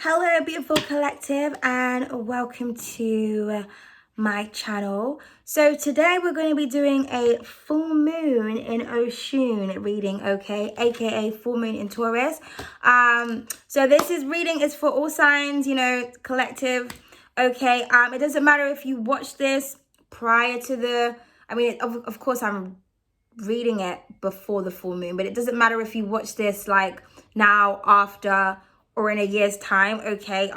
Hello, beautiful collective, and welcome to my channel. So today we're going to be doing a full moon in Oshun reading, okay, aka full moon in Taurus. So this reading is for all signs, collective, okay. It doesn't matter if you watch this prior to the, of course I'm reading it before the full moon, but it doesn't matter if you watch this like now, after, or in a year's time, okay.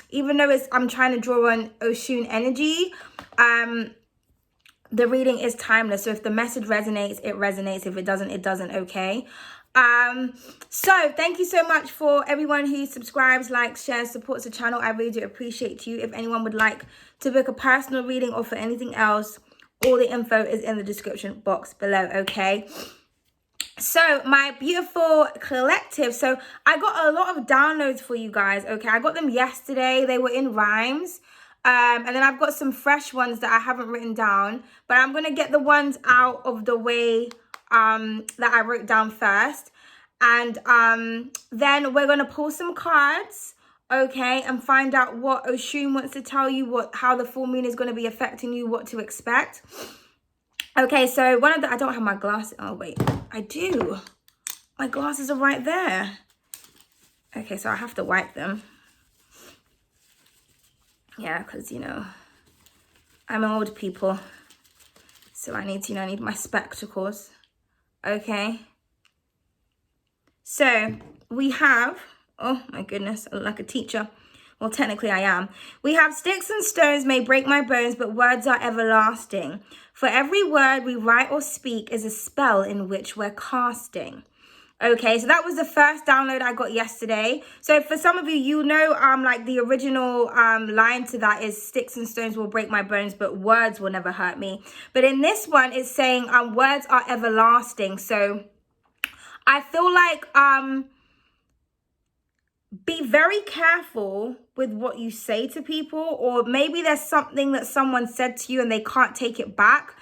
Even though I'm trying to draw on Oshun energy, the reading is timeless. So if the message resonates, it resonates. If it doesn't, it doesn't, okay. So thank you so much for everyone who subscribes, likes, shares, supports the channel. I really do appreciate you. If anyone would like to book a personal reading or for anything else, all the info is in the description box below, okay. So my beautiful collective, so I got a lot of downloads for you guys, okay. I got them yesterday. They were in rhymes, and then I've got some fresh ones that I haven't written down, but I'm gonna get the ones out of the way that I wrote down first, and then we're gonna pull some cards, okay, and find out what Oshun wants to tell you, how the full moon is going to be affecting you, what to expect. Okay, so I don't have my glasses. Oh, wait, I do. My glasses are right there. Okay, so I have to wipe them. Yeah, because, I'm an old people. So I need I need my spectacles. Okay. So we have, oh my goodness, I look like a teacher. Well, technically I am. We have sticks and stones may break my bones, but words are everlasting. For every word we write or speak is a spell in which we're casting. Okay, so that was the first download I got yesterday. So for some of you, like the original line to that is sticks and stones will break my bones, but words will never hurt me. But in this one, it's saying words are everlasting. So I feel like be very careful with what you say to people, or maybe there's something that someone said to you and they can't take it back.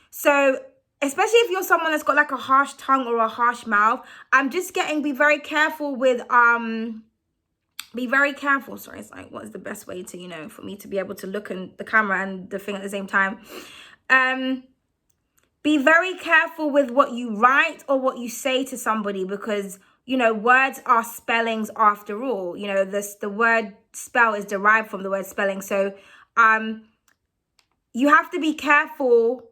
So especially if you're someone that's got like a harsh tongue or a harsh mouth, I'm just be very careful with be very careful. Sorry, it's like, what is the best way to, for me to be able to look in the camera and the thing at the same time? Be very careful with what you write or what you say to somebody, because words are spellings after all. The word spell is derived from the word spelling. So you have to be careful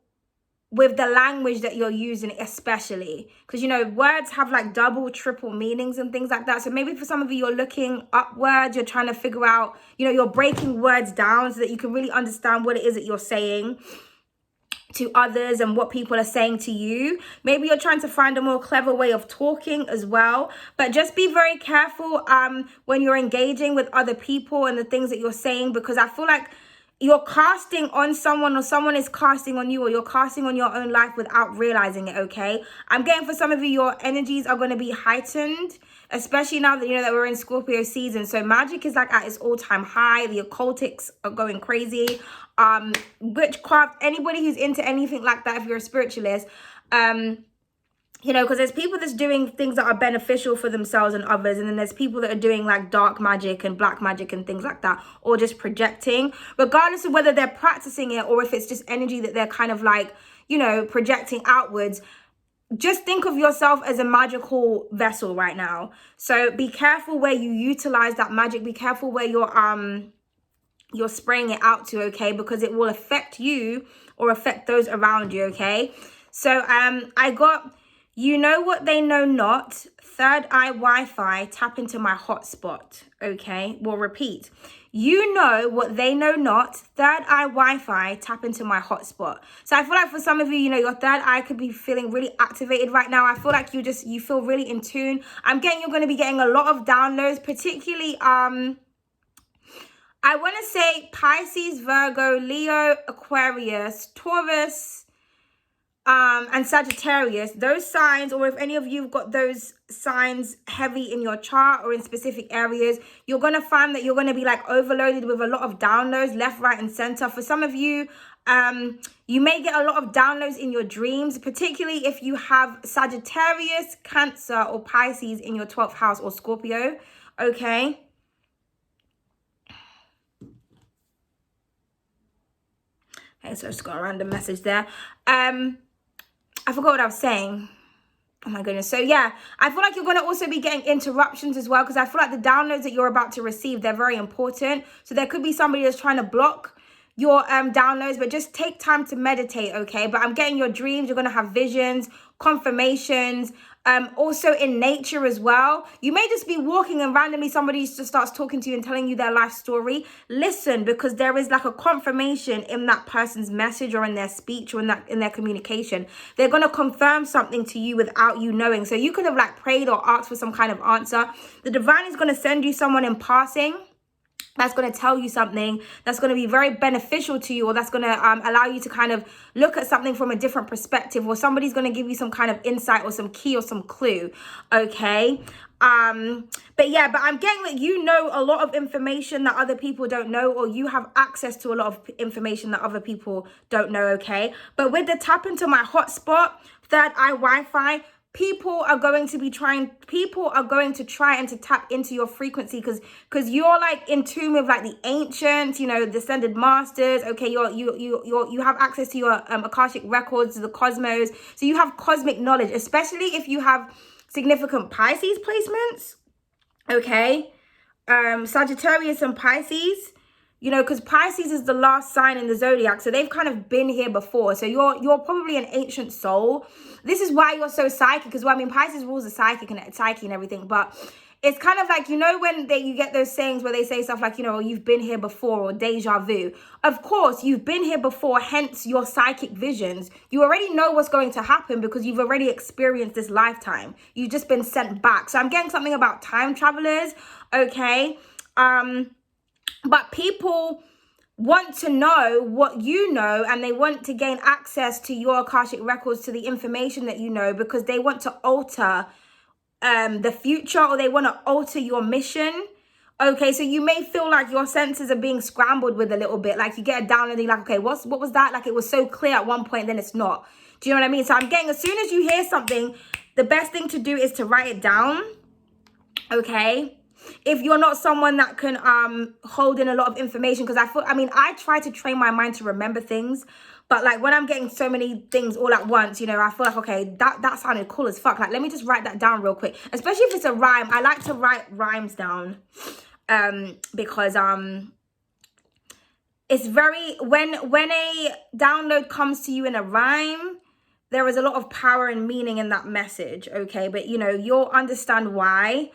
with the language that you're using, especially because words have like double, triple meanings and things like that. So maybe for some of you, you're looking upwards, you're trying to figure out, you're breaking words down so that you can really understand what it is that you're saying to others and what people are saying to you. Maybe you're trying to find a more clever way of talking as well, but just be very careful when you're engaging with other people and the things that you're saying, because I feel like you're casting on someone, or someone is casting on you, or you're casting on your own life without realizing it, okay? I'm getting for some of you, your energies are going to be heightened, especially now that that we're in Scorpio season. So magic is like at its all-time high. The occultics are going crazy. Witchcraft, anybody who's into anything like that, if you're a spiritualist, because there's people that's doing things that are beneficial for themselves and others, and then there's people that are doing like dark magic and black magic and things like that, or just projecting, regardless of whether they're practicing it or if it's just energy that they're kind of like projecting outwards. Just think of yourself as a magical vessel right now. So be careful where you utilize that magic. Be careful where you're spraying it out to, okay? Because it will affect you or affect those around you, okay? So I got, what they know not, third eye Wi-Fi, tap into my hotspot, okay? We'll repeat. What they know not, third eye Wi-Fi, tap into my hotspot. So I feel like for some of you, your third eye could be feeling really activated right now. I feel like you feel really in tune. I'm getting you're going to be getting a lot of downloads, particularly I want to say Pisces, Virgo, Leo, Aquarius, Taurus, and Sagittarius. Those signs, or if any of you have got those signs heavy in your chart or in specific areas, you're going to find that you're going to be like overloaded with a lot of downloads left, right, and center. For some of you, you may get a lot of downloads in your dreams, particularly if you have Sagittarius, Cancer, or Pisces in your 12th house, or Scorpio, okay? Okay, so I just got a random message there. I forgot what I was saying. Oh my goodness. So yeah, I feel like you're going to also be getting interruptions as well, because I feel like the downloads that you're about to receive, they're very important. So there could be somebody that's trying to block your downloads, but just take time to meditate, okay? But I'm getting your dreams. You're going to have visions, confirmations, also in nature as well. You may just be walking and randomly somebody just starts talking to you and telling you their life story. Listen, because there is like a confirmation in that person's message or in their speech or in their communication. They're going to confirm something to you without you knowing. So you could have like prayed or asked for some kind of answer. The divine is going to send you someone in passing that's going to tell you something that's going to be very beneficial to you, or that's going to allow you to kind of look at something from a different perspective, or somebody's going to give you some kind of insight or some key or some clue, okay? But yeah, but I'm getting that you know a lot of information that other people don't know, or you have access to a lot of information that other people don't know, okay? But with the tap into my hotspot, third eye Wi-Fi, people are going to try and to tap into your frequency, because you're like in tune with like the ancients, you know, the ascended masters, okay? You have access to your Akashic records, the cosmos, so you have cosmic knowledge, especially if you have significant Pisces placements, okay? Sagittarius and Pisces, you know, because Pisces is the last sign in the zodiac, so they've kind of been here before. So you're probably an ancient soul. This is why you're so psychic, because well, I mean, Pisces rules the psyche and everything, but it's kind of like, you know, when you get those sayings where they say stuff like, you know, you've been here before, or deja vu. Of course, you've been here before, hence your psychic visions. You already know what's going to happen because you've already experienced this lifetime. You've just been sent back. So I'm getting something about time travelers, okay? But people want to know what you know, and they want to gain access to your Akashic records, to the information that you know, because they want to alter the future, or they want to alter your mission. Okay, so you may feel like your senses are being scrambled with a little bit. Like you get a download and you're like, okay, what was that? Like it was so clear at one point, then it's not. Do you know what I mean? So I'm getting, as soon as you hear something, the best thing to do is to write it down. Okay, if you're not someone that can hold in a lot of information, because I try to train my mind to remember things, but like when I'm getting so many things all at once, you know, I feel like, okay, that sounded cool as fuck, like let me just write that down real quick, especially if it's a rhyme. I like to write rhymes down because it's very, when a download comes to you in a rhyme, there is a lot of power and meaning in that message, okay? But you know, you'll understand why.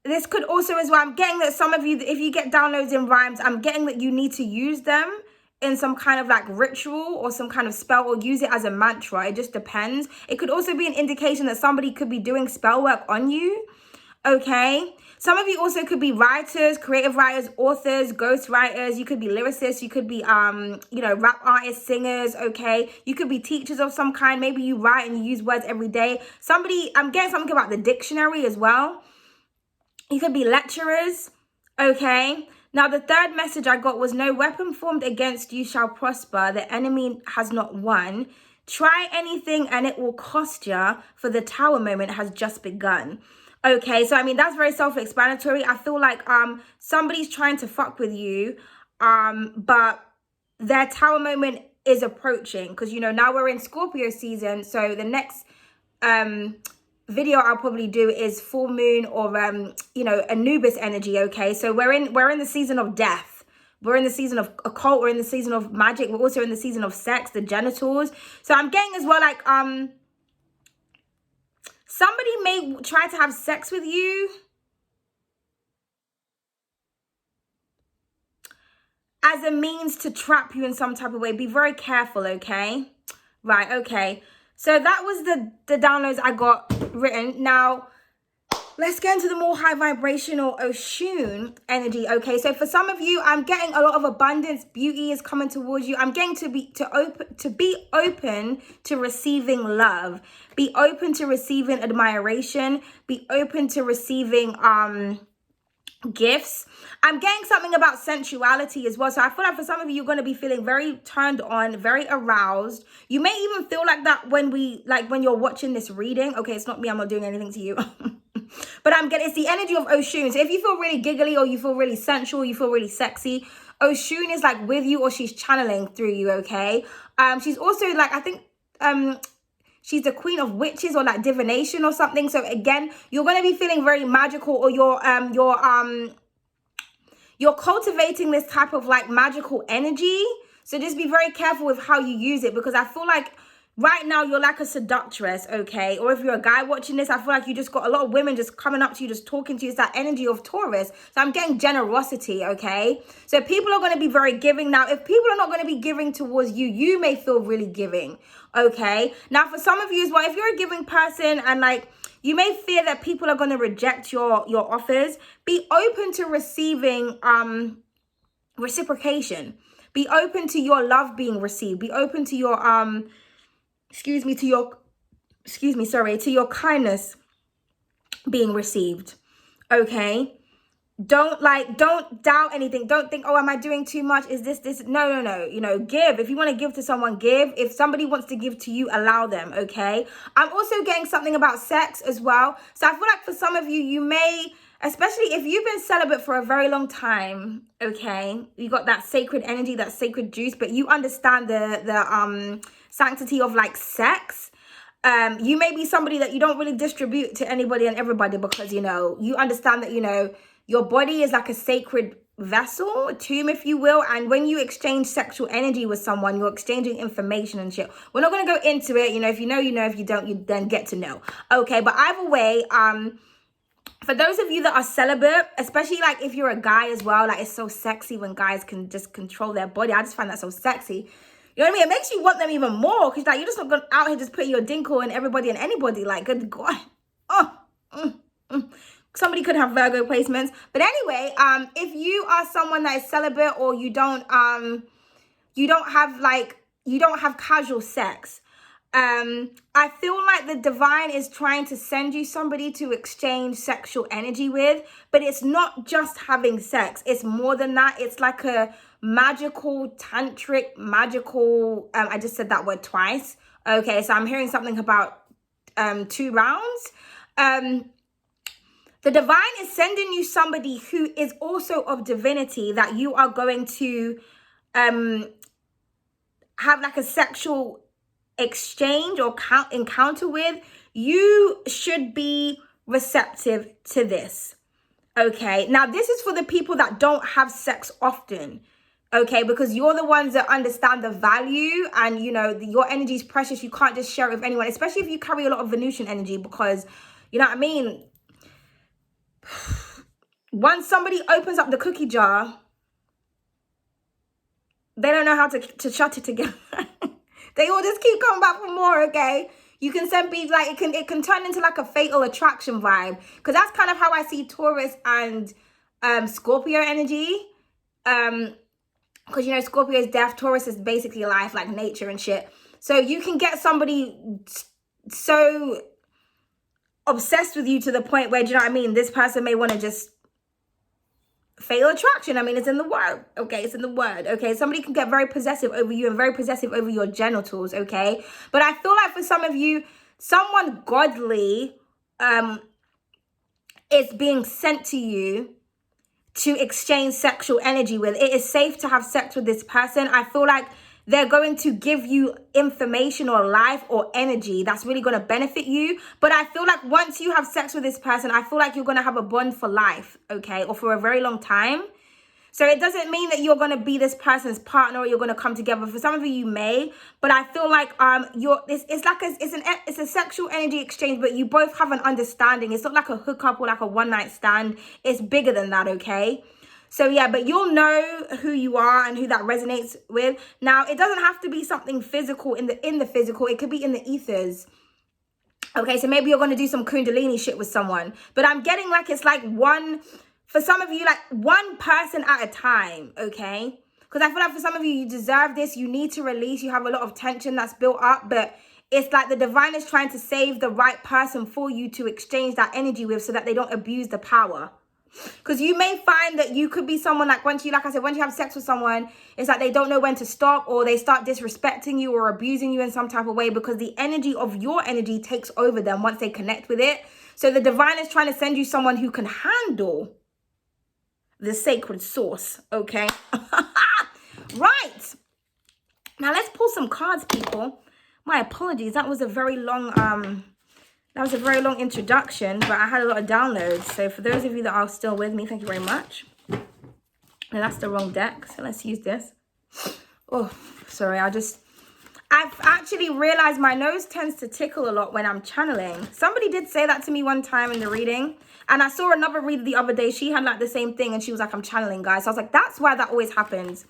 This could also as well, I'm getting that some of you, if you get downloads in rhymes, I'm getting that you need to use them in some kind of like ritual or some kind of spell, or use it as a mantra. It just depends. It could also be an indication that somebody could be doing spell work on you, okay? Some of you also could be writers, creative writers, authors, ghost writers. You could be lyricists. You could be, you know, rap artists, singers, okay? You could be teachers of some kind. Maybe you write and you use words every day. I'm getting something about the dictionary as well. You could be lecturers, okay? Now, the third message I got was, no weapon formed against you shall prosper. The enemy has not won. Try anything and it will cost you, for the tower moment has just begun. Okay, so I mean, that's very self-explanatory. I feel like somebody's trying to fuck with you, but their tower moment is approaching, because, you know, now we're in Scorpio season. So the next video I'll probably do is full moon, or you know, Anubis energy, okay? So we're in the season of death. We're in the season of occult. We're in the season of magic. We're also in the season of sex, the genitals. So I'm getting as well, like, somebody may try to have sex with you as a means to trap you in some type of way. Be very careful, okay? Right, okay. So that was the downloads I got written. Now, let's get into the more high vibrational Oshun energy, okay? So for some of you, I'm getting a lot of abundance. Beauty is coming towards you. I'm getting to be open to receiving love. Be open to receiving admiration. Be open to receiving gifts. I'm getting something about sensuality as well. So I feel like for some of you, you're going to be feeling very turned on, very aroused. You may even feel like that when you're watching this reading. Okay, it's not me. I'm not doing anything to you. But I'm getting, it's the energy of Oshun. So if you feel really giggly, or you feel really sensual, you feel really sexy, Oshun is like with you, or she's channeling through you, okay? She's also like, I think she's the queen of witches or like divination or something. So again, you're going to be feeling very magical, or you're cultivating this type of like magical energy. So just be very careful with how you use it, because I feel like right now you're like a seductress, okay? Or if you're a guy watching this, I feel like you just got a lot of women just coming up to you, just talking to you. It's that energy of Taurus. So I'm getting generosity, okay? So people are going to be very giving. Now, if people are not going to be giving towards you, you may feel really giving, okay? Now, for some of you as well, if you're a giving person and like, you may fear that people are going to reject your offers, be open to receiving reciprocation. Be open to your love being received. Be open to your to your kindness being received. Okay? Don't doubt anything. Don't think, oh, am I doing too much? Is this? No. You know, give. If you want to give to someone, give. If somebody wants to give to you, allow them, okay? I'm also getting something about sex as well. So I feel like for some of you, you may, especially if you've been celibate for a very long time, okay? You got that sacred energy, that sacred juice, but you understand the sanctity of like sex. You may be somebody that you don't really distribute to anybody and everybody, because, you know, you understand that, you know, your body is like a sacred vessel, a tomb, if you will. And when you exchange sexual energy with someone, you're exchanging information and shit. We're not going to go into it. You know, if you know, you know. If you don't, you then get to know. Okay, but either way, for those of you that are celibate, especially like if you're a guy as well, like it's so sexy when guys can just control their body. I just find that so sexy. You know what I mean? It makes you want them even more, because like you're just not going out here just putting your dinkle in everybody and anybody. Like, good God. Somebody could have Virgo placements. But anyway, if you are someone that is celibate, or you don't have casual sex, I feel like the divine is trying to send you somebody to exchange sexual energy with, but it's not just having sex. It's more than that. It's like a magical, tantric, magical, I just said that word twice. Okay, so I'm hearing something about 2 rounds. The divine is sending you somebody who is also of divinity, that you are going to have like a sexual exchange or encounter with. You should be receptive to this. Okay, now this is for the people that don't have sex often. Okay, because you're the ones that understand the value, and you know your energy is precious. You can't just share it with anyone, especially if you carry a lot of Venusian energy, because you know what I mean. Once somebody opens up the cookie jar, they don't know how to shut it together. They all just keep coming back for more, okay? You can send me, like, it can turn into like a fatal attraction vibe. Because that's kind of how I see Taurus and Scorpio energy. Because, you know, Scorpio is death. Taurus is basically life, like nature and shit. So you can get somebody so obsessed with you to the point where, do you know what I mean? This person may want to just fatal attraction. I mean, it's in the word. Okay, it's in the word. Okay, somebody can get very possessive over you and very possessive over your genitals. Okay, but I feel like for some of you, someone godly is being sent to you to exchange sexual energy with. It is safe to have sex with this person. I feel like they're going to give you information or life or energy that's really going to benefit you. But I feel like once you have sex with this person, I feel like you're going to have a bond for life, okay, or for a very long time. So it doesn't mean that you're going to be this person's partner or you're going to come together. For some of you may, but I feel like it's a sexual energy exchange, but you both have an understanding. It's not like a hookup or like a one-night stand. It's bigger than that, okay? So yeah, but you'll know who you are and who that resonates with. Now, it doesn't have to be something physical in the physical. It could be in the ethers. Okay, so maybe you're going to do some kundalini shit with someone. But I'm getting like it's like for some of you, like one person at a time, okay? Because I feel like for some of you, you deserve this. You need to release. You have a lot of tension that's built up, but it's like the divine is trying to save the right person for you to exchange that energy with so that they don't abuse the power. Because you may find that you could be someone like once you have sex with someone, it's like they don't know when to stop, or they start disrespecting you or abusing you in some type of way because the energy of your energy takes over them once they connect with it. So the divine is trying to send you someone who can handle the sacred source, okay? Right. Now let's pull some cards, people. My apologies. That was a very long introduction, but I had a lot of downloads. So for those of you that are still with me, thank you very much. And that's the wrong deck, so let's use this. Oh, sorry, I've actually realized my nose tends to tickle a lot when I'm channeling. Somebody did say that to me one time in the reading. And I saw another reader the other day. She had like the same thing and she was like, I'm channeling, guys. So I was like, that's why that always happens.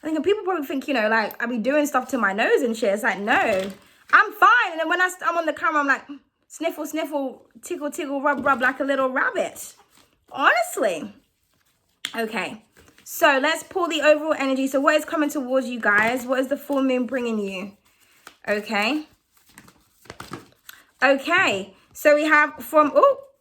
I think people probably think, you know, like I be doing stuff to my nose and shit. It's like, no, I'm fine. And then when I'm on the camera, I'm like, sniffle, sniffle, tickle, tickle, rub, rub like a little rabbit. Honestly. Okay. So let's pull the overall energy. So what is coming towards you guys? What is the full moon bringing you? Okay. Okay. So we have from,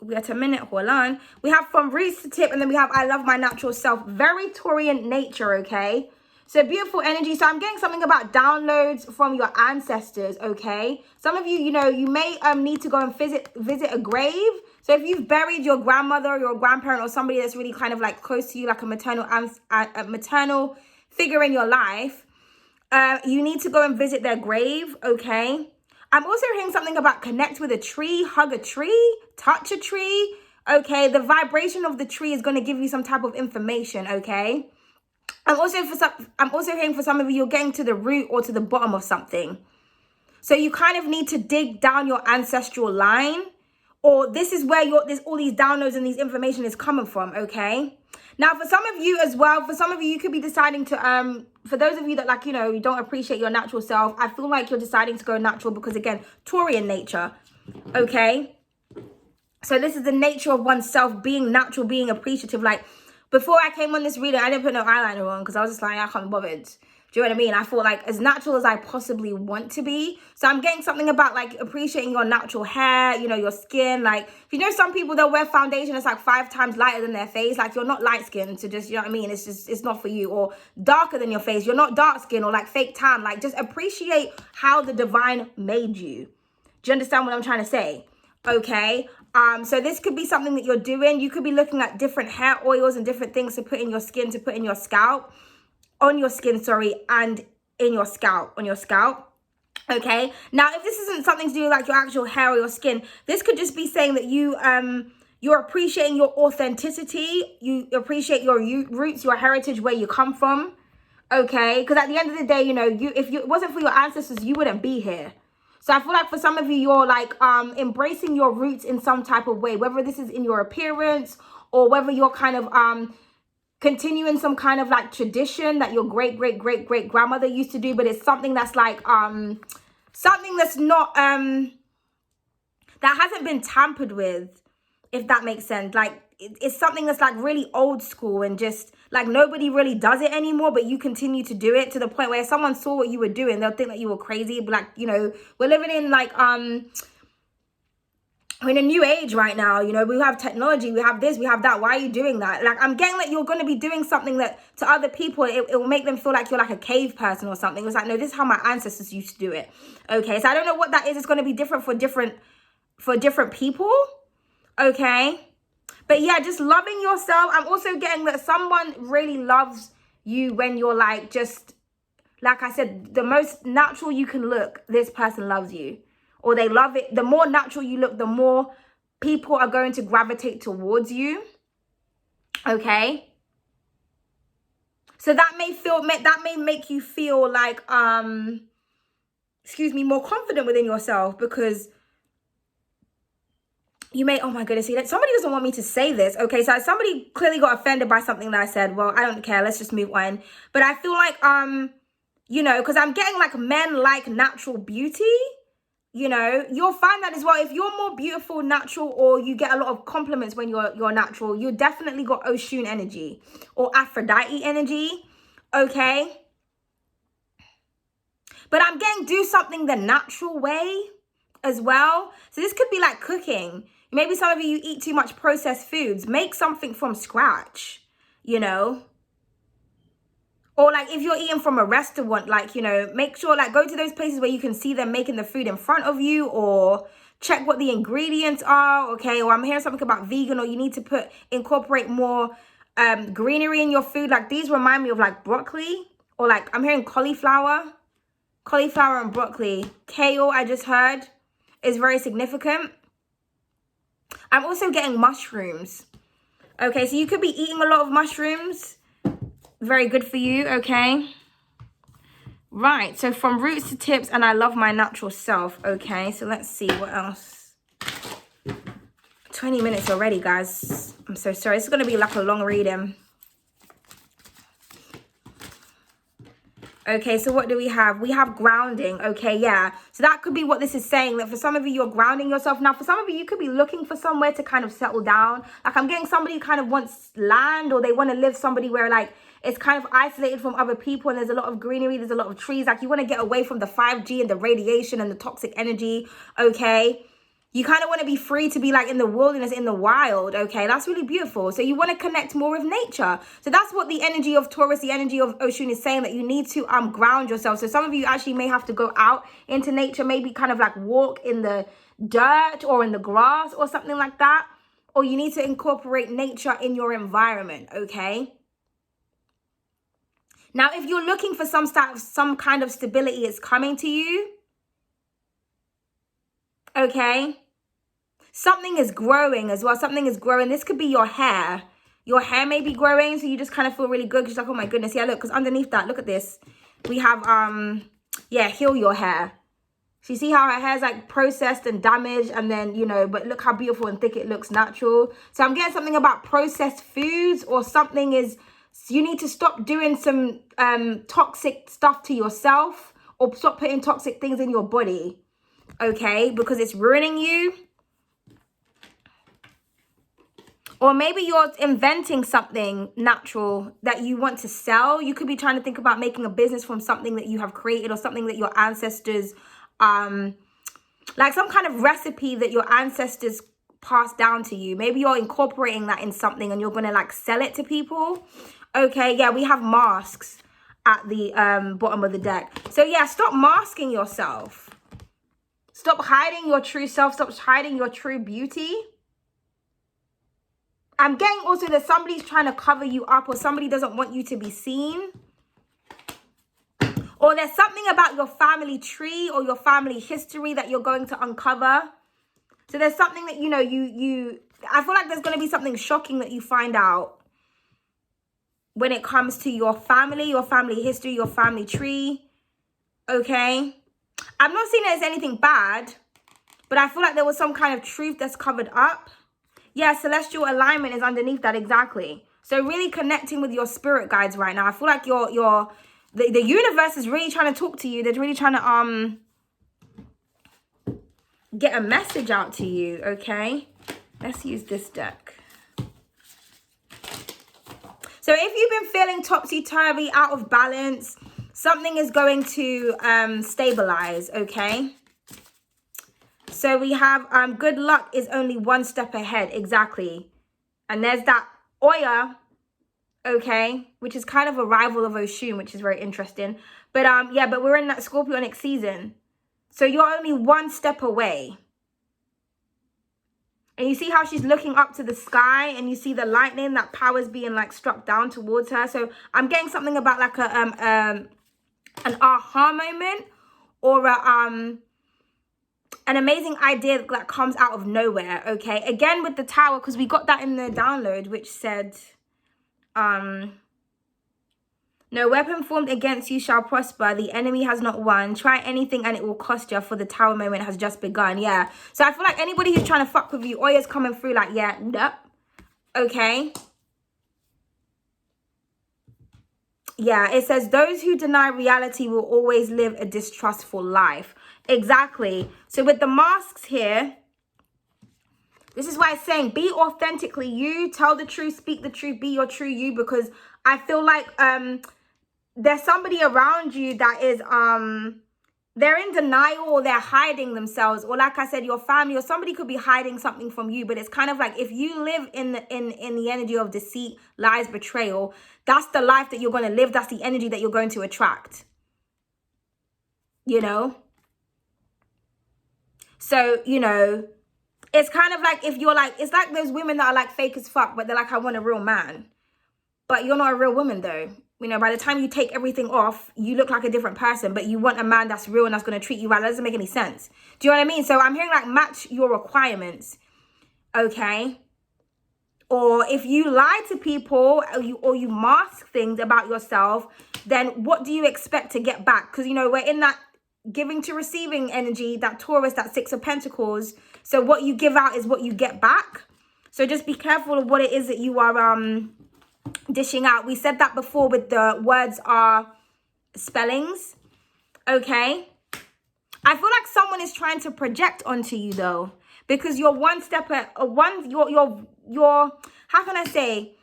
we got a minute, hold on. We have from roots to tip, and then we have I love my natural self. Very Taurian nature, okay? So beautiful energy. So I'm getting something about downloads from your ancestors, okay? Some of you, you know, you may need to go and visit a grave. So if you've buried your grandmother or your grandparent or somebody that's really kind of like close to you, like a maternal figure in your life, you need to go and visit their grave, okay? I'm also hearing something about connect with a tree, hug a tree, touch a tree, okay? The vibration of the tree is going to give you some type of information, okay? I'm also hearing for some of you, you're getting to the root or to the bottom of something. So you kind of need to dig down your ancestral line, or this is where all these downloads and these information is coming from, okay? Now, for some of you as well, you could be deciding to, for those of you that like, you know, you don't appreciate your natural self, I feel like you're deciding to go natural because, again, Taurian nature, okay? So this is the nature of oneself, being natural, being appreciative. Like, before I came on this reading, I didn't put no eyeliner on because I was just like, I can't be bothered. Do you know what I mean? I feel like as natural as I possibly want to be. So I'm getting something about like appreciating your natural hair, you know, your skin. Like, you know, some people, they'll wear foundation that's like 5 times lighter than their face. Like, you're not light skinned, so just, you know what I mean? It's not for you. Or darker than your face. You're not dark skin or like fake tan. Like, just appreciate how the divine made you. Do you understand what I'm trying to say? Okay. So this could be something that you're doing. You could be looking at different hair oils and different things to put in your skin, to put in your scalp. On your skin, sorry, and in your scalp, on your scalp, okay? Now, if this isn't something to do with like your actual hair or your skin, this could just be saying that you're appreciating your authenticity, you appreciate your roots, your heritage, where you come from, okay? Because at the end of the day, you know, if it wasn't for your ancestors, you wouldn't be here. So I feel like for some of you, you're like embracing your roots in some type of way, whether this is in your appearance or whether you're kind of continuing some kind of like tradition that your great grandmother used to do, but it's something that's like something that's not that hasn't been tampered with, if that makes sense. Like it's something that's like really old school and just like nobody really does it anymore, but you continue to do it to the point where if someone saw what you were doing, they'll think that you were crazy. But like, you know, we're living in like we're in a new age right now, you know, we have technology, we have this, we have that. Why are you doing that? Like, I'm getting that you're going to be doing something that to other people, it will make them feel like you're like a cave person or something. It's like, no, this is how my ancestors used to do it. Okay, so I don't know what that is. It's going to be different for different people. Okay, but yeah, just loving yourself. I'm also getting that someone really loves you when you're like, just, like I said, the most natural you can look, this person loves you. Or they love it. The more natural you look, the more people are going to gravitate towards you. Okay. So that may make you feel like, more confident within yourself, because you may, oh my goodness, see, somebody doesn't want me to say this. Okay, so somebody clearly got offended by something that I said. Well, I don't care. Let's just move on. But I feel like, you know, because I'm getting like men like natural beauty. You know, you'll find that as well. If you're more beautiful, natural, or you get a lot of compliments when you're natural, you definitely got Oshun energy or Aphrodite energy, okay? But I'm getting do something the natural way as well. So this could be like cooking. Maybe some of you eat too much processed foods. Make something from scratch, you know? Or like if you're eating from a restaurant, like, you know, make sure like go to those places where you can see them making the food in front of you, or check what the ingredients are, okay? Or I'm hearing something about vegan, or you need to incorporate more greenery in your food. Like these remind me of like broccoli or like I'm hearing cauliflower and broccoli. Kale, I just heard, is very significant. I'm also getting mushrooms. Okay, so you could be eating a lot of mushrooms. Very good for you, okay? Right, so from roots to tips, and I love my natural self. Okay, so let's see what else. 20 minutes already, guys. I'm so sorry. It's going to be like a long reading. Okay, so what do we have? We have grounding. Okay, yeah. So that could be what this is saying, that for some of you, you're grounding yourself. Now, for some of you, you could be looking for somewhere to kind of settle down. Like I'm getting somebody who kind of wants land, or they want to live somebody where like it's kind of isolated from other people and there's a lot of greenery, there's a lot of trees. Like you want to get away from the 5G and the radiation and the toxic energy, okay? You kind of want to be free to be like in the wilderness, in the wild, okay? That's really beautiful. So you want to connect more with nature. So that's what the energy of Taurus, the energy of Oshun is saying, that you need to ground yourself. So some of you actually may have to go out into nature, maybe kind of like walk in the dirt or in the grass or something like that. Or you need to incorporate nature in your environment, okay? Now, if you're looking for some kind of stability, it's coming to you. Okay, something is growing as well. Something is growing. This could be your hair. Your hair may be growing, so you just kind of feel really good because you're like, oh my goodness, yeah, look, because underneath that, look at this. We have, yeah, heal your hair. So you see how her hair's like processed and damaged, and then, you know, but look how beautiful and thick it looks, natural. So I'm getting something about processed foods, or something is, you need to stop doing some toxic stuff to yourself, or stop putting toxic things in your body. Okay, because it's ruining you. Or maybe you're inventing something natural that you want to sell. You could be trying to think about making a business from something that you have created, or something that your ancestors, like some kind of recipe that your ancestors passed down to you. Maybe you're incorporating that in something and you're going to like sell it to people. Okay, yeah, we have masks at the bottom of the deck. So yeah, stop masking yourself. Stop hiding your true self. Stop hiding your true beauty. I'm getting also that somebody's trying to cover you up, or somebody doesn't want you to be seen. Or there's something about your family tree or your family history that you're going to uncover. So there's something that, you know, I feel like there's going to be something shocking that you find out when it comes to your family history, your family tree. Okay. I'm not seeing it as anything bad, but I feel like there was some kind of truth that's covered up. Yeah, celestial alignment is underneath that, exactly. So really connecting with your spirit guides right now. I feel like the universe is really trying to talk to you. They're really trying to get a message out to you, okay? Let's use this deck. So if you've been feeling topsy-turvy, out of balance, something is going to stabilize, okay? So we have good luck is only one step ahead, exactly. And there's that Oya, okay, which is kind of a rival of Oshun, which is very interesting. But yeah, but we're in that Scorpionic season. So you're only one step away. And you see how she's looking up to the sky, and you see the lightning, that power's being like struck down towards her. So I'm getting something about like an aha moment, or an amazing idea that comes out of nowhere, okay? Again, with the tower, because we got that in the download, which said, no weapon formed against you shall prosper. The enemy has not won. Try anything and it will cost you, for the tower moment has just begun. Yeah. So I feel like anybody who's trying to fuck with you, Oya's coming through like, yeah, nope. Okay. Yeah, it says those who deny reality will always live a distrustful life. Exactly. So with the masks here, this is why it's saying be authentically you, tell the truth, speak the truth, be your true you, because I feel like there's somebody around you that is they're in denial, or they're hiding themselves, or like I said, your family or somebody could be hiding something from you. But it's kind of like, if you live in the energy of deceit, lies, betrayal, that's the life that you're going to live. That's the energy that you're going to attract, you know. So, you know, it's kind of like, if you're like, it's like those women that are like fake as fuck, but they're like, I want a real man. But you're not a real woman though. You know, by the time you take everything off, you look like a different person, but you want a man that's real and that's going to treat you right. That doesn't make any sense. Do you know what I mean? So I'm hearing like match your requirements, okay? Or if you lie to people or you mask things about yourself, then what do you expect to get back? Because, you know, we're in that giving to receiving energy, that Taurus, that Six of Pentacles. So what you give out is what you get back. So just be careful of what it is that you are dishing out. We said that before with the words are spellings, okay? I feel like someone is trying to project onto you though, because you're one step at you're how can I say,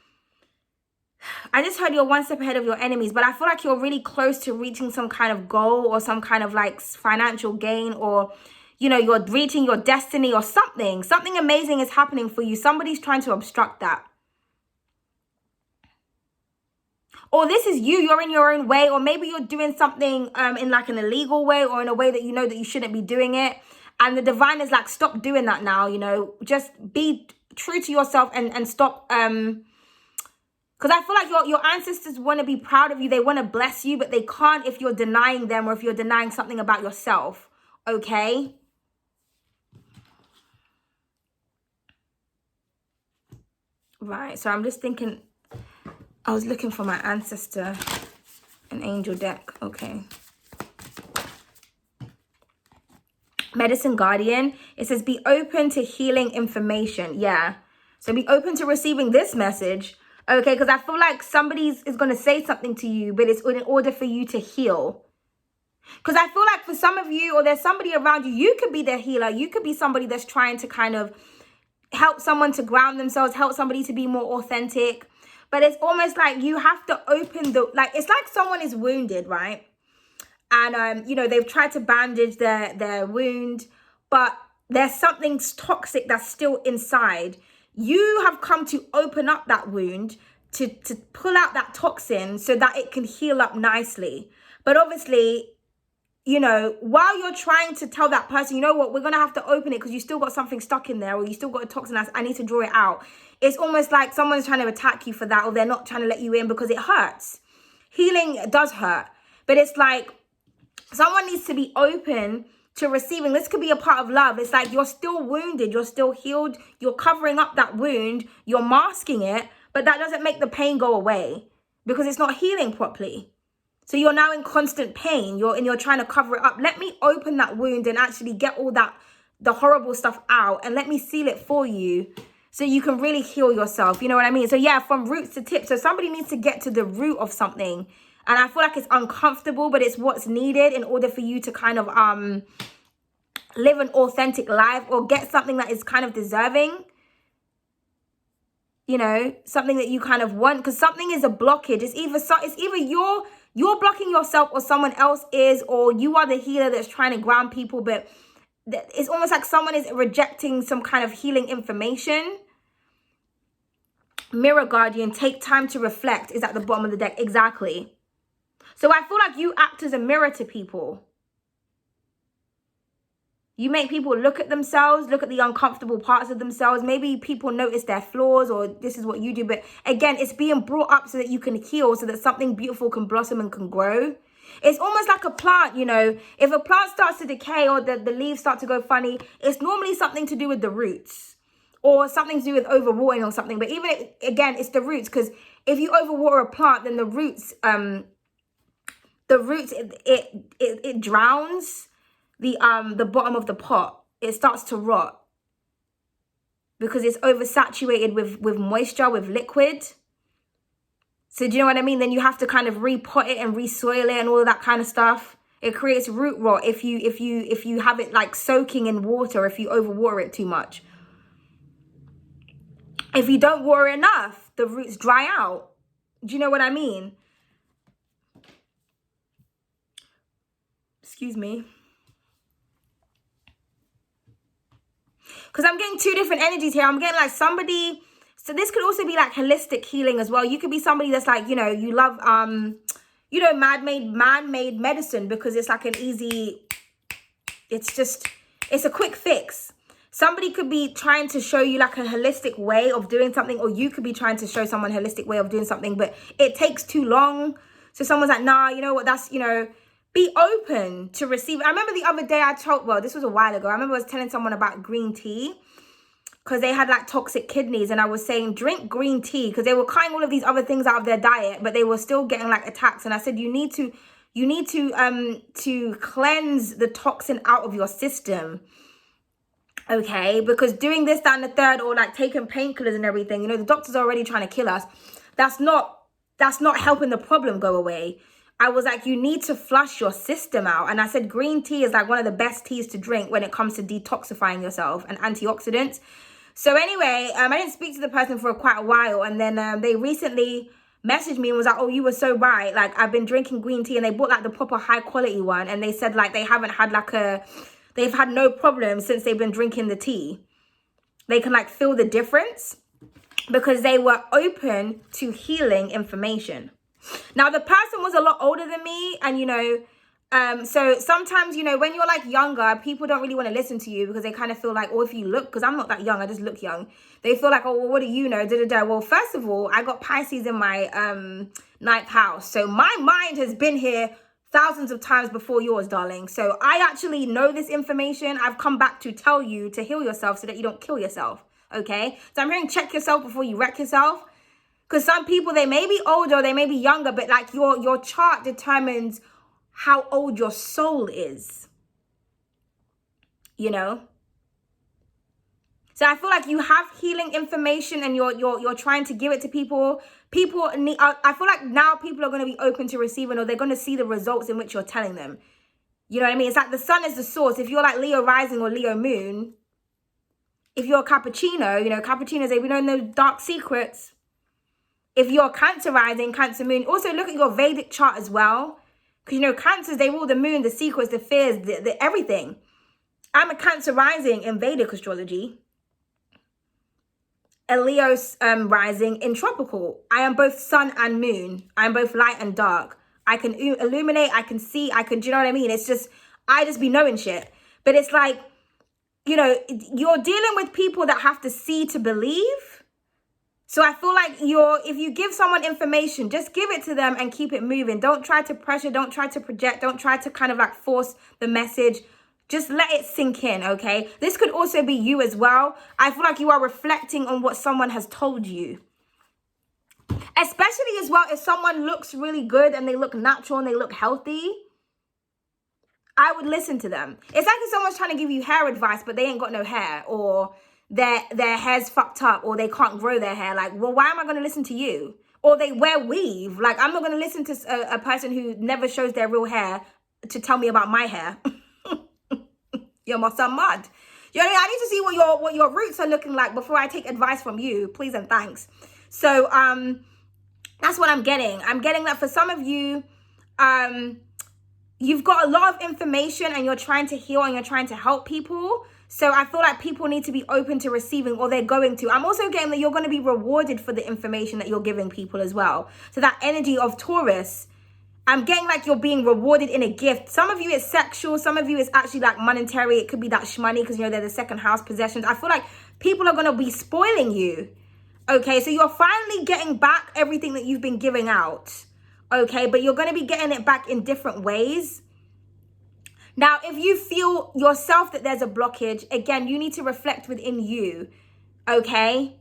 I just heard you're one step ahead of your enemies, but I feel like you're really close to reaching some kind of goal or some kind of like financial gain, or you know, you're reaching your destiny or something amazing is happening for you. Somebody's trying to obstruct that. Or this is you're in your own way, or maybe you're doing something in like an illegal way or in a way that you know that you shouldn't be doing it. And the divine is like, stop doing that now, you know, just be true to yourself and stop. Because I feel like your ancestors want to be proud of you. They want to bless you, but they can't if you're denying them or if you're denying something about yourself, okay? Right, so I'm just thinking, I was looking for my ancestor and angel deck. Okay. Medicine Guardian. It says be open to healing information. Yeah. So be open to receiving this message. Okay. Because I feel like somebody is going to say something to you, but it's in order for you to heal. Because I feel like for some of you, or there's somebody around you, you could be their healer. You could be somebody that's trying to kind of help someone to ground themselves, help somebody to be more authentic. But it's almost like you have to open like, it's like someone is wounded, right? And, you know, they've tried to bandage their wound, but there's something toxic that's still inside. You have come to open up that wound, to pull out that toxin so that it can heal up nicely. But obviously, you know, while you're trying to tell that person, you know what, we're going to have to open it because you still got something stuck in there, or you still got a toxin, I need to draw it out. It's almost like someone's trying to attack you for that, or they're not trying to let you in because it hurts. Healing does hurt, but it's like someone needs to be open to receiving. This could be a part of love. It's like you're still wounded, you're still healed, you're covering up that wound, you're masking it, but that doesn't make the pain go away because it's not healing properly. So you're now in constant pain. You're trying to cover it up. Let me open that wound and actually get all that, the horrible stuff out, and let me seal it for you so you can really heal yourself. You know what I mean? So yeah, from roots to tips. So somebody needs to get to the root of something. And I feel like it's uncomfortable, but it's what's needed in order for you to kind of live an authentic life, or get something that is kind of deserving. You know, something that you kind of want, because something is a blockage. It's either you're blocking yourself, or someone else is, or you are the healer that's trying to ground people, but it's almost like someone is rejecting some kind of healing information. Mirror Guardian, take time to reflect, is at the bottom of the deck. Exactly. So I feel like you act as a mirror to people. You make people look at themselves, look at the uncomfortable parts of themselves. Maybe people notice their flaws, or this is what you do. But again, it's being brought up so that you can heal, so that something beautiful can blossom and can grow. It's almost like a plant, you know. If a plant starts to decay, or the leaves start to go funny, it's normally something to do with the roots, or something to do with overwatering or something. But even again, it's the roots, because if you overwater a plant, then the roots it drowns the bottom of the pot. It starts to rot because it's oversaturated with moisture, with liquid. So do you know what I mean? Then you have to kind of repot it and resoil it and all of that kind of stuff. It creates root rot if you have it like soaking in water, if you overwater it too much. If you don't water enough, the roots dry out. Do you know what I mean? Excuse me. Because I'm getting two different energies here. I'm getting like somebody, so this could also be like holistic healing as well. You could be somebody that's like, you know, you love, you know, man-made medicine, because it's like an easy, it's a quick fix. Somebody could be trying to show you like a holistic way of doing something, or you could be trying to show someone a holistic way of doing something, but it takes too long. So someone's like, nah, you know what, that's, you know, be open to receive. I remember the other day well, this was a while ago. I remember I was telling someone about green tea because they had like toxic kidneys, and I was saying drink green tea because they were cutting all of these other things out of their diet, but they were still getting like attacks. And I said, you need to cleanse the toxin out of your system. Okay, because doing this, that, and the third, or like taking painkillers and everything, you know, the doctors are already trying to kill us. That's not helping the problem go away. I was like, you need to flush your system out. And I said, green tea is like one of the best teas to drink when it comes to detoxifying yourself and antioxidants. So anyway, I didn't speak to the person for quite a while. And then they recently messaged me and was like, oh, you were so right. Like, I've been drinking green tea, and they bought like the proper high quality one. And they said like they haven't had like they've had no problem since they've been drinking the tea. They can like feel the difference because they were open to healing information. Now, the person was a lot older than me, and, you know, so sometimes, you know, when you're like younger, people don't really want to listen to you because they kind of feel like, or if you look, because I'm not that young, I just look young. They feel like, oh, well, what do you know? Da, da, da. Well, first of all, I got Pisces in my 9th house. So my mind has been here thousands of times before yours, darling. So I actually know this information. I've come back to tell you to heal yourself so that you don't kill yourself. Okay? So I'm hearing check yourself before you wreck yourself. Because some people, they may be older, they may be younger, but like your chart determines how old your soul is. You know? So I feel like you have healing information, and you're trying to give it to people. People need, I feel like now people are going to be open to receiving, or they're going to see the results in which you're telling them. You know what I mean? It's like the sun is the source. If you're like Leo rising or Leo moon, if you're a Cappuccino, you know, Cappuccinos, we don't know dark secrets. If you're Cancer rising, Cancer moon, also look at your Vedic chart as well. Because, you know, Cancers, they rule the moon, the secrets, the fears, the everything. I'm a Cancer rising in Vedic astrology. A Leo rising in tropical. I am both sun and moon. I am both light and dark. I can illuminate, I can see, do you know what I mean? It's just, I just be knowing shit. But it's like, you know, you're dealing with people that have to see to believe. So I feel like if you give someone information, just give it to them and keep it moving. Don't try to pressure, don't try to project, don't try to kind of like force the message. Just let it sink in, okay? This could also be you as well. I feel like you are reflecting on what someone has told you. Especially as well, if someone looks really good and they look natural and they look healthy, I would listen to them. It's like if someone's trying to give you hair advice, but they ain't got no hair, or their hair's fucked up, or they can't grow their hair. Like, well, why am I going to listen to you? Or they wear weave. Like, I'm not going to listen to a person who never shows their real hair to tell me about my hair. You must have mad. You know what I mean? I need to see what your roots are looking like before I take advice from you. Please and thanks. So that's what I'm getting. I'm getting that for some of you, you've got a lot of information and you're trying to heal and you're trying to help people. So I feel like people need to be open to receiving, or they're going to. I'm also getting that you're going to be rewarded for the information that you're giving people as well. So that energy of Taurus, I'm getting like you're being rewarded in a gift. Some of you it's sexual. Some of you it's actually like monetary. It could be that shmoney because, you know, they're the second house possessions. I feel like people are going to be spoiling you. Okay, so you're finally getting back everything that you've been giving out. Okay, but you're going to be getting it back in different ways. Now, if you feel yourself that there's a blockage, again, you need to reflect within you. Okay?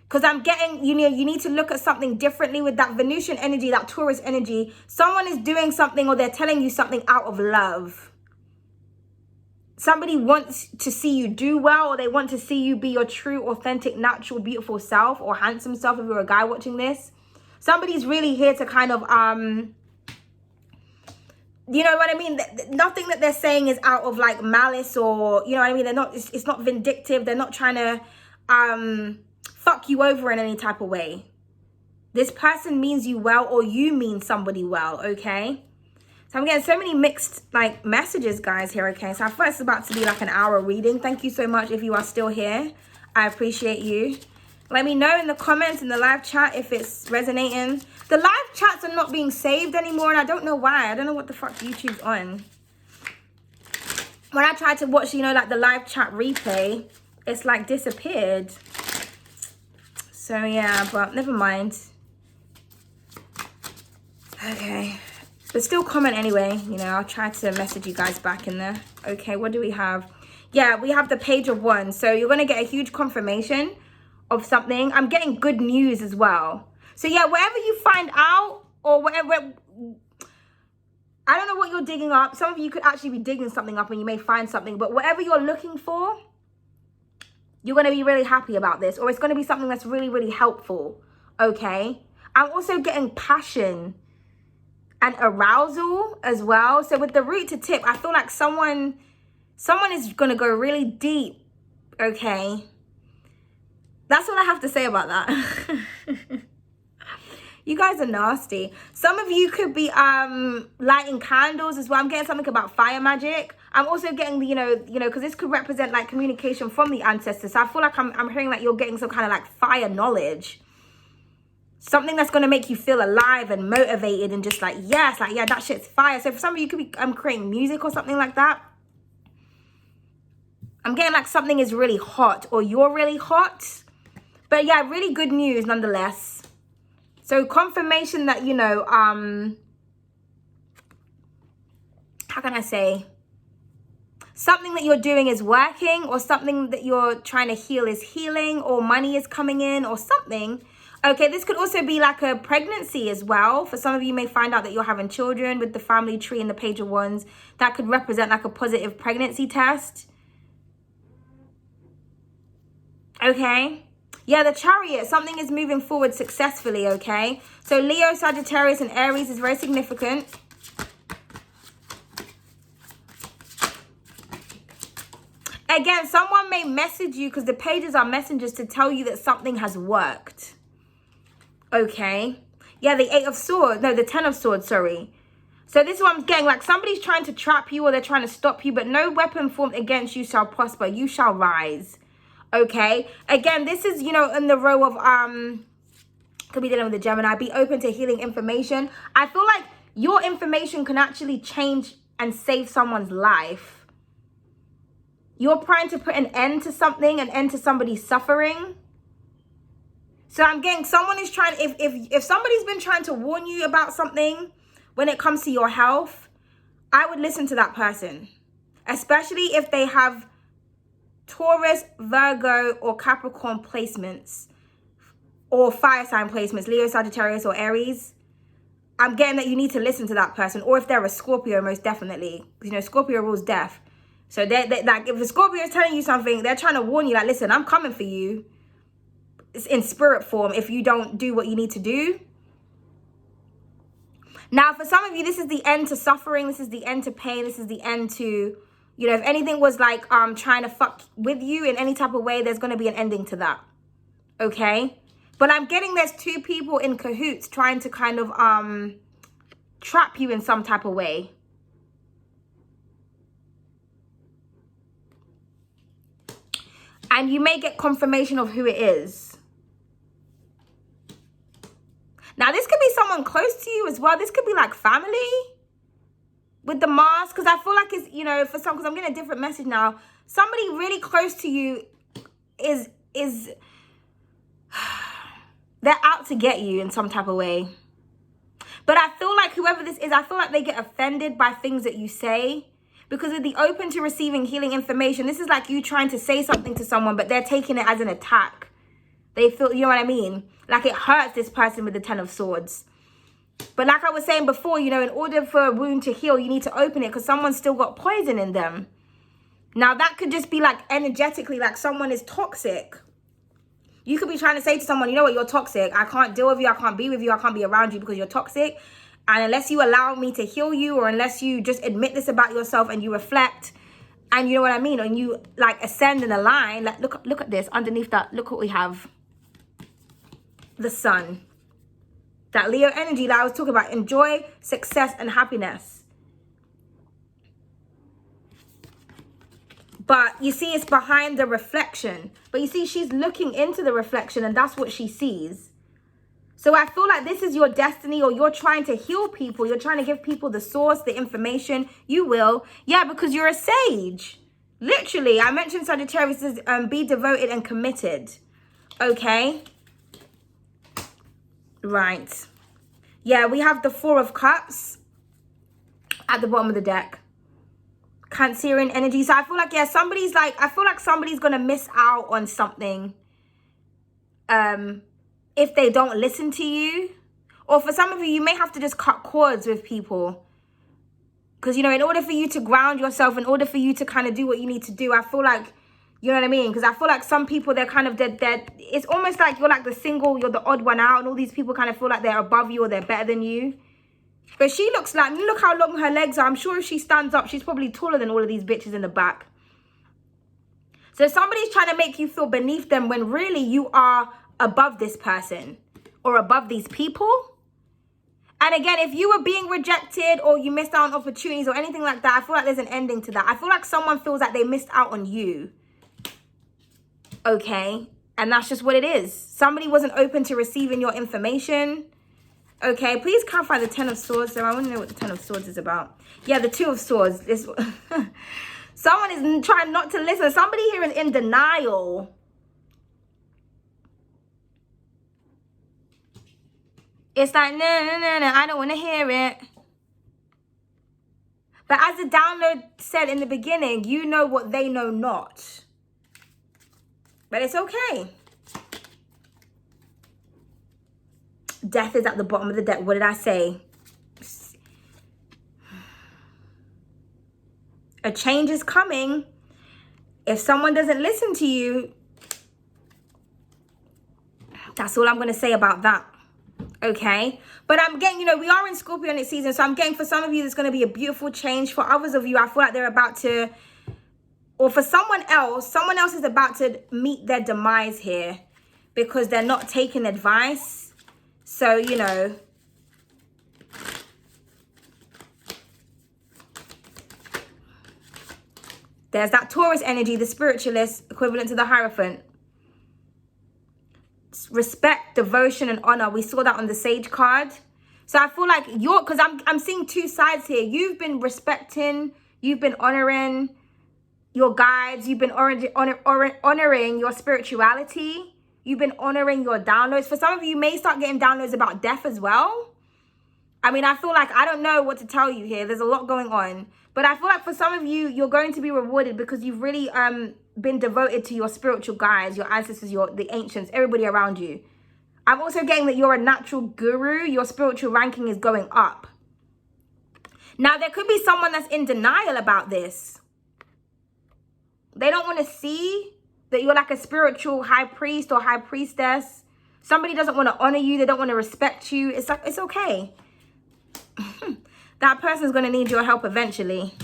Because I'm getting, you know, you need to look at something differently with that Venusian energy, that Taurus energy. Someone is doing something, or they're telling you something out of love. Somebody wants to see you do well, or they want to see you be your true, authentic, natural, beautiful self, or handsome self if you're a guy watching this. Somebody's really here to kind of, you know what I mean? Nothing that they're saying is out of like malice, or, you know what I mean? They're not, it's not vindictive. They're not trying to fuck you over in any type of way. This person means you well, or you mean somebody well, okay? So I'm getting so many mixed like messages, guys, here, okay? So I thought it's about to be like an hour reading. Thank you so much if you are still here. I appreciate you. Let me know in the comments, in the live chat, if it's resonating. The live chats are not being saved anymore, and I don't know why. I don't know what the fuck YouTube's on. When I tried to watch, you know, like the live chat replay, It's like disappeared. So yeah, but never mind. Okay. But still comment anyway. You know, I'll try to message you guys back in there. Okay, what do we have? Yeah, we have the Page of Wands. So you're going to get a huge confirmation of something. I'm getting good news as well. So yeah, whatever you find out or whatever, I don't know what you're digging up. Some of you could actually be digging something up and you may find something. But whatever you're looking for, you're going to be really happy about this. Or it's going to be something that's really, really helpful. Okay? I'm also getting passion and arousal as well. So with the root to tip, I feel like someone is going to go really deep. Okay? That's what I have to say about that. You guys are nasty. Some of you could be lighting candles as well. I'm getting something about fire magic. I'm also getting, you know, because this could represent like communication from the ancestors. So I feel like I'm hearing like you're getting some kind of like fire knowledge. Something that's going to make you feel alive and motivated and just like, yes, like, yeah, that shit's fire. So for some of you could be creating music or something like that. I'm getting like something is really hot or you're really hot. But yeah, really good news nonetheless. So confirmation that, you know, how can I say? Something that you're doing is working, or something that you're trying to heal is healing, or money is coming in or something. Okay, this could also be like a pregnancy as well. For some of you may find out that you're having children with the family tree and the Page of Wands. That could represent like a positive pregnancy test. Okay. Yeah, the Chariot, something is moving forward successfully, okay? So Leo, Sagittarius, and Aries is very significant. Again, someone may message you because the pages are messengers to tell you that something has worked. Okay. Yeah, the 8 of Swords. No, the 10 of Swords, sorry. So this is what I'm getting. Like somebody's trying to trap you or they're trying to stop you, but no weapon formed against you shall prosper. You shall rise. Okay, again, this is, you know, in the row of could be dealing with the Gemini. Be open to healing information. I feel like your information can actually change and save someone's life. You're trying to put an end to something, an end to somebody's suffering. So I'm getting someone is trying, if somebody's been trying to warn you about something when it comes to your health, I would listen to that person, especially if they have Taurus, Virgo, or Capricorn placements, or fire sign placements, Leo, Sagittarius, or Aries. I'm getting that you need to listen to that person. Or if they're a Scorpio, most definitely. You know, Scorpio rules death. So they like, if the Scorpio is telling you something, they're trying to warn you, like, listen, I'm coming for you. It's in spirit form if you don't do what you need to do. Now, for some of you, this is the end to suffering. This is the end to pain. This is the end to... You know, if anything was like trying to fuck with you in any type of way, there's going to be an ending to that. Okay? But I'm getting there's two people in cahoots trying to kind of trap you in some type of way. And you may get confirmation of who it is. Now, this could be someone close to you as well. This could be like family. With the Mars, because I feel like it's, you know, for some, because I'm getting a different message now. Somebody really close to you is they're out to get you in some type of way. But I feel like whoever this is, I feel like they get offended by things that you say. Because with the open to receiving healing information, this is like you trying to say something to someone, but they're taking it as an attack. They feel, you know what I mean? Like it hurts this person with the 10 of Swords. But like I was saying before, you know, in order for a wound to heal, you need to open it because someone's still got poison in them. Now, that could just be like energetically, like someone is toxic. You could be trying to say to someone, you know what, you're toxic. I can't deal with you. I can't be with you. I can't be around you because you're toxic. And unless you allow me to heal you, or unless you just admit this about yourself and you reflect, and you know what I mean, and you like ascend in a line, like look at this underneath that. Look what we have. The sun. That Leo energy that I was talking about. Enjoy, success, and happiness. But you see, it's behind the reflection. But you see, she's looking into the reflection and that's what she sees. So I feel like this is your destiny, or you're trying to heal people. You're trying to give people the source, the information. You will. Yeah, because you're a sage. Literally, I mentioned Sagittarius is be devoted and committed. Okay. Right. Yeah, we have the Four of Cups at the bottom of the deck. Cancerian energy. So I feel like, yeah, I feel like somebody's going to miss out on something if they don't listen to you. Or for some of you, you may have to just cut cords with people. Because, you know, in order for you to ground yourself, in order for you to kind of do what you need to do, I feel like, you know what I mean? Because I feel like some people, they're kind of, it's almost like you're like the single, you're the odd one out. And all these people kind of feel like they're above you or they're better than you. But she looks like, look how long her legs are. I'm sure if she stands up, she's probably taller than all of these bitches in the back. So somebody's trying to make you feel beneath them when really you are above this person or above these people. And again, if you were being rejected or you missed out on opportunities or anything like that, I feel like there's an ending to that. I feel like someone feels like they missed out on you. Okay? And that's just what it is. Somebody wasn't open to receiving your information. Okay? Please clarify the Ten of Swords. So I want to know what the Ten of Swords is about. Yeah, the Two of Swords. Someone is trying not to listen. Somebody here is in denial. It's like, no, I don't want to hear it. But as the download said in the beginning, you know what they know not. But it's okay. Death is at the bottom of the deck. What did I say? A change is coming. If someone doesn't listen to you, that's all I'm going to say about that. Okay, but I'm getting, you know, we are in Scorpio next season, so I'm getting for some of you there's going to be a beautiful change. For others of you, I feel like they're about to, or for someone else is about to meet their demise here because they're not taking advice. So, you know, there's that Taurus energy, the spiritualist, equivalent to the Hierophant. Respect, devotion, and honor. We saw that on the Sage card. So I feel like because I'm seeing two sides here. You've been respecting, you've been honoring your guides, you've been honoring your spirituality, you've been honoring your downloads. For some of you, you may start getting downloads about death as well. I mean, I feel like I don't know what to tell you here. There's a lot going on. But I feel like for some of you, you're going to be rewarded because you've really been devoted to your spiritual guides, your ancestors, the ancients, everybody around you. I'm also getting that you're a natural guru. Your spiritual ranking is going up. Now, there could be someone that's in denial about this. They don't want to see that you're like a spiritual high priest or high priestess. Somebody doesn't want to honor you. They don't want to respect you. It's okay. That person's going to need your help eventually.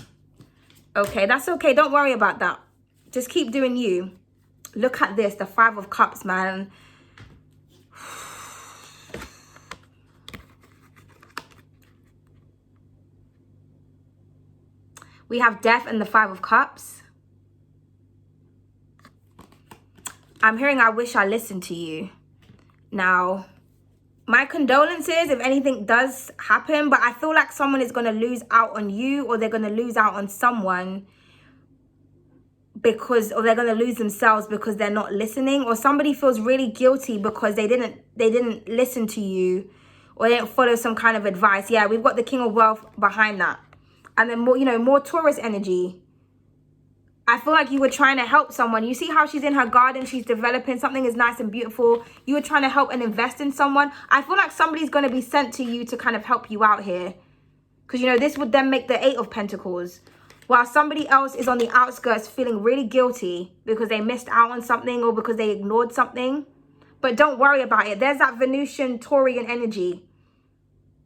Okay, that's okay. Don't worry about that. Just keep doing you. Look at this, the Five of Cups, man. We have Death and the Five of Cups. I'm hearing I wish I listened to you. Now, my condolences if anything does happen, but I feel like someone is going to lose out on you, or they're going to lose out on someone or they're going to lose themselves because they're not listening, or somebody feels really guilty because they didn't listen to you or they didn't follow some kind of advice. Yeah, we've got the King of Wealth behind that. And then more, you know, more Taurus energy. I feel like you were trying to help someone. You see how she's in her garden, she's developing, something is nice and beautiful. You were trying to help and invest in someone. I feel like somebody's going to be sent to you to kind of help you out here. Because, you know, this would then make the Eight of Pentacles. While somebody else is on the outskirts feeling really guilty because they missed out on something or because they ignored something. But don't worry about it. There's that Venusian Taurian energy.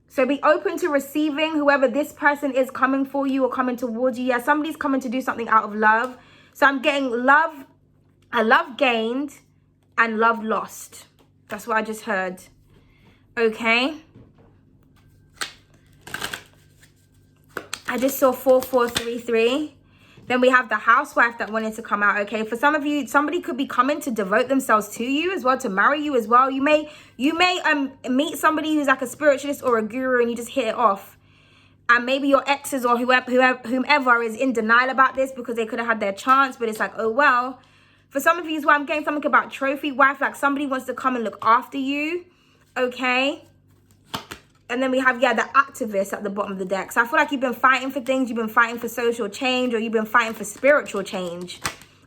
So be open to receiving whoever this person is coming for you or coming towards you. Yeah, somebody's coming to do something out of love. So I'm getting love, a love gained and love lost. That's what I just heard. Okay. I just saw 4433. Then we have the housewife that wanted to come out. Okay, for some of you, somebody could be coming to devote themselves to you as well, to marry you as well. You may meet somebody who's like a spiritualist or a guru and you just hit it off. And maybe your exes or whomever is in denial about this because they could have had their chance, but it's like, oh, well. For some of you as well, I'm getting something about trophy wife, like somebody wants to come and look after you, okay? And then we have, yeah, the activist at the bottom of the deck. So I feel like you've been fighting for things. You've been fighting for social change, or you've been fighting for spiritual change,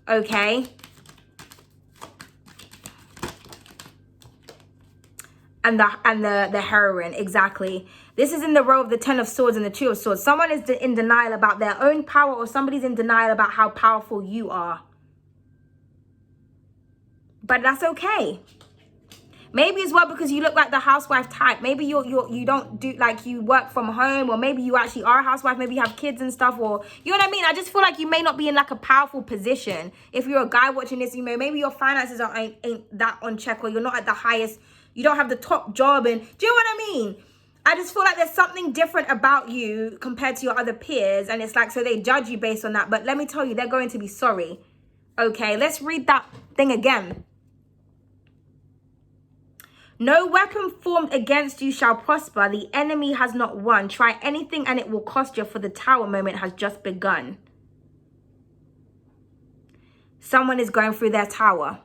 okay? And the heroine, exactly. This is in the row of the 10 of swords and the 2 of swords. Someone is in denial about their own power, or somebody's in denial about how powerful you are. But that's okay. Maybe as well because you look like the housewife type. Maybe you don't do, like, you work from home, or maybe you actually are a housewife. Maybe you have kids and stuff, or you know what I mean? I just feel like you may not be in like a powerful position. If you're a guy watching this, you know, maybe your finances ain't that on check, or you're not at the highest, you don't have the top job, and do you know what I mean? I just feel like there's something different about you compared to your other peers, and it's like, so they judge you based on that. But let me tell you, they're going to be sorry. Okay, let's read that thing again. No weapon formed against you shall prosper. The enemy has not won. Try anything and it will cost you, for the tower moment has just begun. Someone is going through their tower.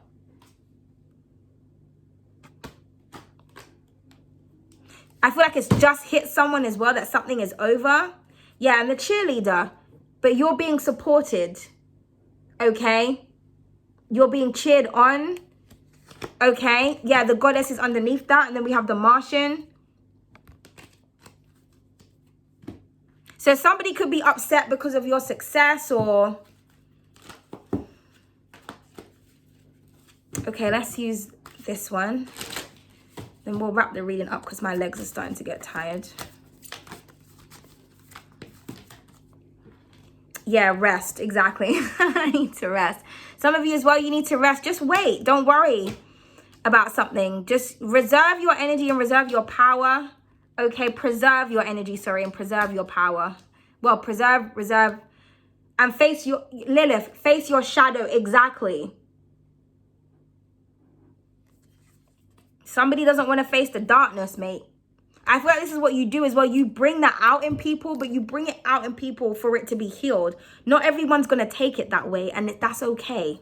I feel like it's just hit someone as well, that something is over. Yeah, and the cheerleader. But you're being supported. Okay? You're being cheered on. Okay, yeah, the goddess is underneath that. And then we have the Martian. So somebody could be upset because of your success, or... Okay, let's use this one. Then we'll wrap the reading up because my legs are starting to get tired. Yeah, rest, exactly. I need to rest. Some of you as well, you need to rest. Just wait, don't worry about something. Just reserve your energy and reserve your power. Okay, preserve your energy, sorry, and preserve your power. Well, preserve, reserve, and face your, Lilith, face your shadow, exactly. Somebody doesn't want to face the darkness, mate. I feel like this is what you do as well. You bring that out in people, but you bring it out in people for it to be healed. Not everyone's going to take it that way, and that's okay.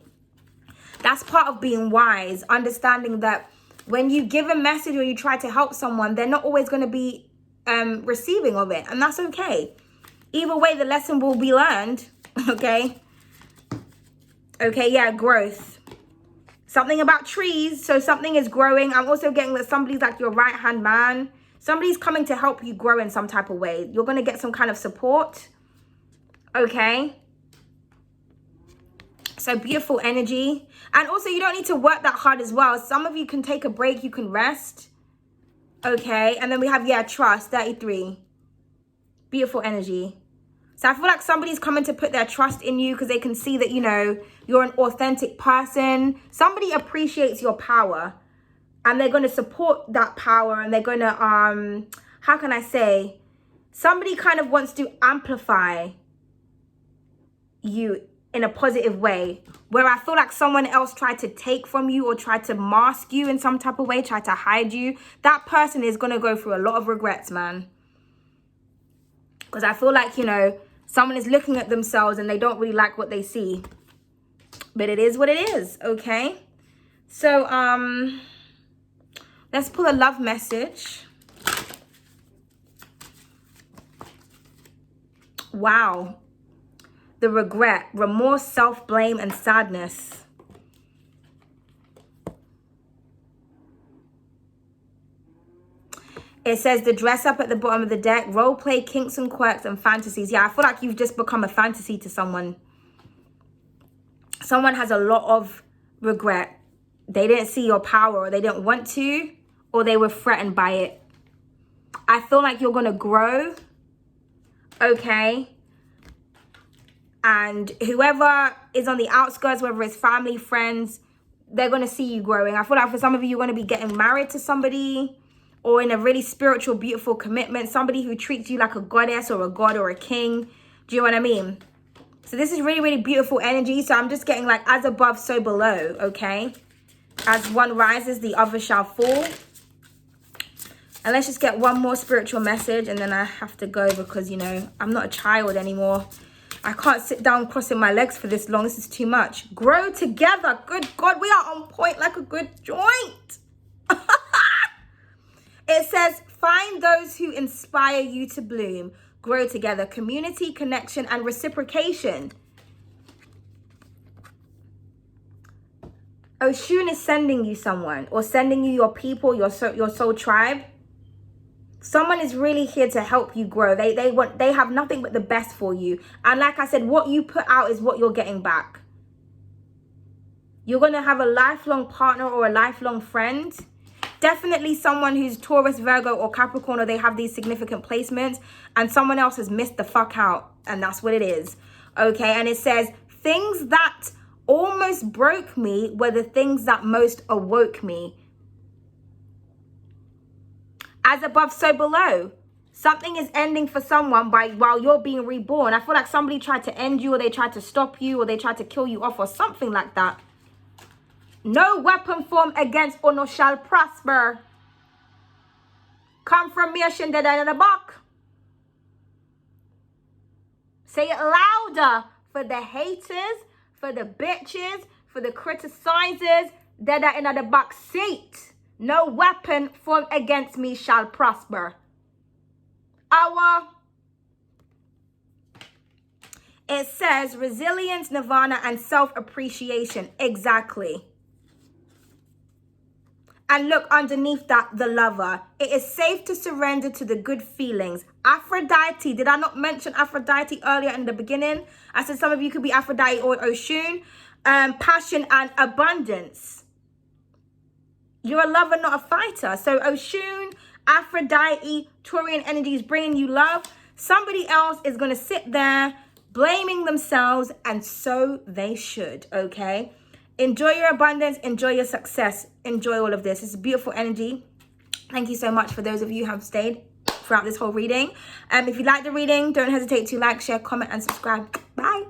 That's part of being wise, understanding that when you give a message or you try to help someone, they're not always going to be receiving of it, and that's okay. Either way, the lesson will be learned, okay? Okay, yeah, growth. Something about trees, so something is growing. I'm also getting that somebody's like your right-hand man. Somebody's coming to help you grow in some type of way. You're going to get some kind of support, okay? So beautiful energy. And also, you don't need to work that hard as well. Some of you can take a break. You can rest. Okay. And then we have, yeah, trust, 33. Beautiful energy. So I feel like somebody's coming to put their trust in you because they can see that, you know, you're an authentic person. Somebody appreciates your power. And they're going to support that power. And they're going to, how can I say? Somebody kind of wants to amplify you in a positive way, where I feel like someone else tried to take from you or tried to mask you in some type of way, tried to hide you. That person is going to go through a lot of regrets, man. Because I feel like, you know, someone is looking at themselves and they don't really like what they see. But it is what it is, okay? So, let's pull a love message. Wow. The regret, remorse, self-blame, and sadness. It says the dress up at the bottom of the deck, role play, kinks and quirks, and fantasies. Yeah, I feel like you've just become a fantasy to someone. Someone has a lot of regret. They didn't see your power, or they didn't want to, or they were threatened by it. I feel like you're going to grow. Okay. And whoever is on the outskirts, whether it's family, friends, they're going to see you growing. I feel like for some of you, you're going to be getting married to somebody, or in a really spiritual, beautiful commitment. Somebody who treats you like a goddess or a god or a king. Do you know what I mean? So this is really, really beautiful energy. So I'm just getting like as above, so below, okay? As one rises, the other shall fall. And let's just get one more spiritual message, and then I have to go because, you know, I'm not a child anymore. I can't sit down crossing my legs for this long. This is too much. Grow together. Good God, we are on point like a good joint. It says, find those who inspire you to bloom. Grow together. Community, connection, and reciprocation. Oshun is sending you someone, or sending you your people, your soul tribe. Someone is really here to help you grow. They have nothing but the best for you. And like I said, what you put out is what you're getting back. You're going to have a lifelong partner or a lifelong friend. Definitely someone who's Taurus, Virgo, or Capricorn, or they have these significant placements, and someone else has missed the fuck out. And that's what it is. Okay. And it says, things that almost broke me were the things that most awoke me. As above, so below. Something is ending for someone while you're being reborn. I feel like somebody tried to end you, or they tried to stop you, or they tried to kill you off, or something like that. No weapon formed against Ono shall prosper. Confirmation that in the book. Say it louder for the haters, for the bitches, for the criticizers that are in the back seat. No weapon formed against me shall prosper. It says resilience, nirvana, and self-appreciation. Exactly. And look underneath that, the lover. It is safe to surrender to the good feelings. Aphrodite. Did I not mention Aphrodite earlier in the beginning? I said some of you could be Aphrodite or Oshun. Passion and abundance. You're a lover, not a fighter. So Oshun, Aphrodite, Taurian energy is bringing you love. Somebody else is going to sit there blaming themselves, and so they should, okay? Enjoy your abundance. Enjoy your success. Enjoy all of this. It's beautiful energy. Thank you so much for those of you who have stayed throughout this whole reading. If you like the reading, don't hesitate to like, share, comment, and subscribe. Bye.